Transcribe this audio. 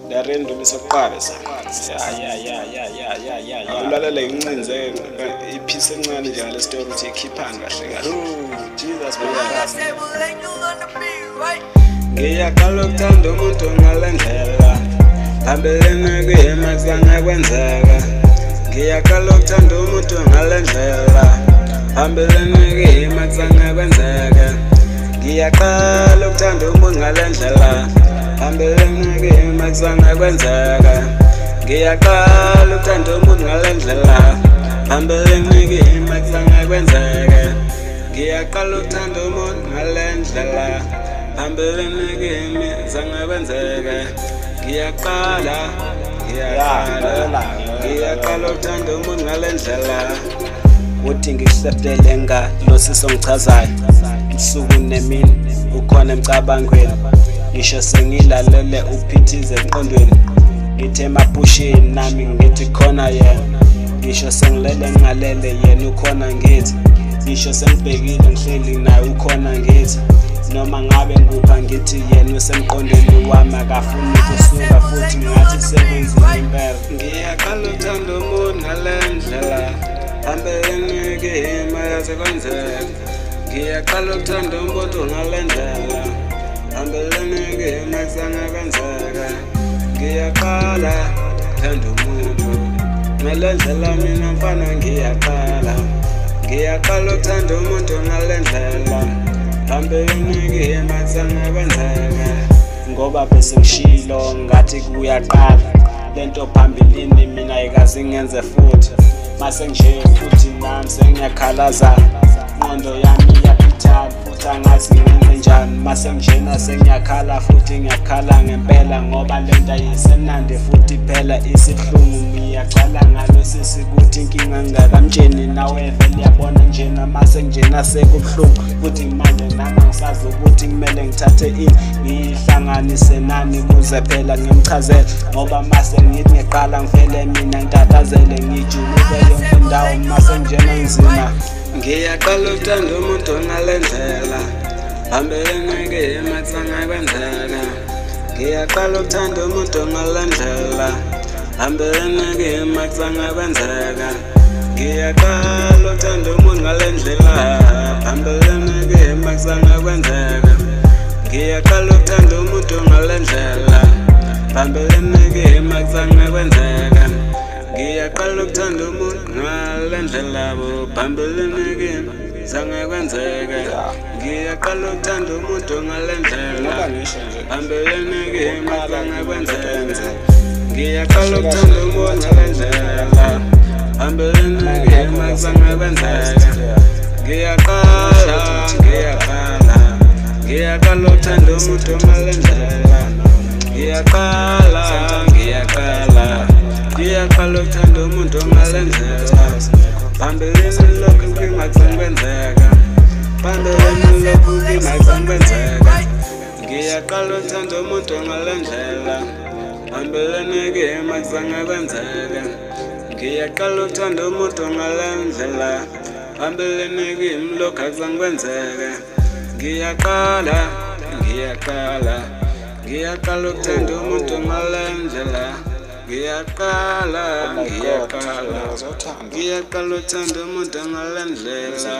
La random isokuqala sana. Ya. Ulalela incinze ipiece encane nje ngale story uthi ikhiphani kahle kahle. Jesus ngiyaqala ukuthanda umuntu ngale ndlela. Phambeleni kuyima kuzange kwenzeka. Ngiyaqala ukuthanda umuntu ngale ndlela. Phambeleni kuyima kuzange kwenzeka. Ngiyaqala ukuthanda umuntu ngale ndlela. Phambeleni kuyima kuzange kwenzeka. Ngiyaqala ukuthanda umuntu ngale ndlela. Phambeleni kuyima kuzange kwenzeka. Ngiyaqala ukuthanda umuntu ngale ndlela. Phambeleni kuyima kuzange kwenzeka. Ngiyaqala ukuthanda umuntu ngale ndlela. Uthi ngikuhlephele ngalosiso ngichazayo. Usuku nemini ukhona emcabangweni. Ngisho sengilalele uphithize emqondweni. Ngithe emaphusheni nami ngithi khona yena. Ngisho sengilele ngingalele yena ukhona ngithi. Ngisho sengibhekile ngihleli naye ukhona ngithi. Noma ngabe ngupha ngithi yena usemqondweni wami akafuni ukusuka futhi ngathi sebenzile impela. Ngiyaqala ukuthanda umuntu ngale ndlela. Phambeleni kuyima yaze kwenzeka. Ngiyaqala ukuthanda umuntu ngale ndlela. Phambeleni kuyima kuzange kwenzeka. Ngiyaqala ukuthanda umuntu ngale ndlela mina mfana ngiyaqala. Ngiyaqala ukuthanda umuntu ngale ndlela. Phambeleni kuyima kuzange kwenzeka. Ngoba bese ngishilo ngathi kuyaqala. Lento phambilini mina ayikaze ngenze futhi. Mase nje futhi nami sengiyakhalaza. Ingqondo yami iyaphithana futhi angazi ngenze njani. Mase ngijena sengiyakhala futhi ngiyakhala ngempela. Ngoba lento ayisenandi futhi phela isihlungu. Ngiyacala ngalo sesikuthi inkinga ngakamtsheni. Nawe vele yabona njena mase ngijena sekubuhlungu. Futhi manje nami angisazi ukuthi kumele ngithathe ini. Ngihlanganise nani kuze phela ngimchazele. Ngoba mase ngithi ngiqala ngivele mina ngitatazele. Ngijuluke yonke indawo mase ngijena nzima. Ngiyaqala ukuthanda umuntu ngale ndlela. Phambeleni kuyima kuzange kwenzeka. Ngiyaqala ukuthanda umuntu ngale ndlela. Phambeleni kuyima kuzange kwenzeka. Ngiyaqala ukuthanda umuntu ngale ndlela. Phambeleni kuyima kuzange kwenzeka. Ngiyaqala ukuthanda umuntu ngale ndlela. Phambeleni kuyima kuzange kwenzeka. Ngiyaqala ukuthanda umuntu ngale ndlela. Phambeleni kuyima kuzange kwenzeka. Ngiyaqala ukuthanda umuntu ngale ndlela. Phambeleni kuyima kuzange kwenzeka. Ngiyaqala ukuthanda umuntu ngale ndlela. Phambeleni kuyima kuzange kwenzeka. Ngiyaqala ukuthanda umuntu ngale ndlela. Ngiyaqala ukuthanda umuntu ngale ndlela. Phambeleni lokhu kungazange kwenzeka. Phambeleni lokhu kungazange kwenzeka. Ngiyaqala ukuthanda umuntu ngale ndlela. Phambeleni kuyima kuzange kwenzeka. Ngiyaqala ukuthanda umuntu ngale ndlela. Phambeleni kuyima lokhu akuzange kwenzeka. Ngiyaqala ukuthanda umuntu ngale ndlela. Ngiyaqala ukuthanda umuntu ngale ndlela.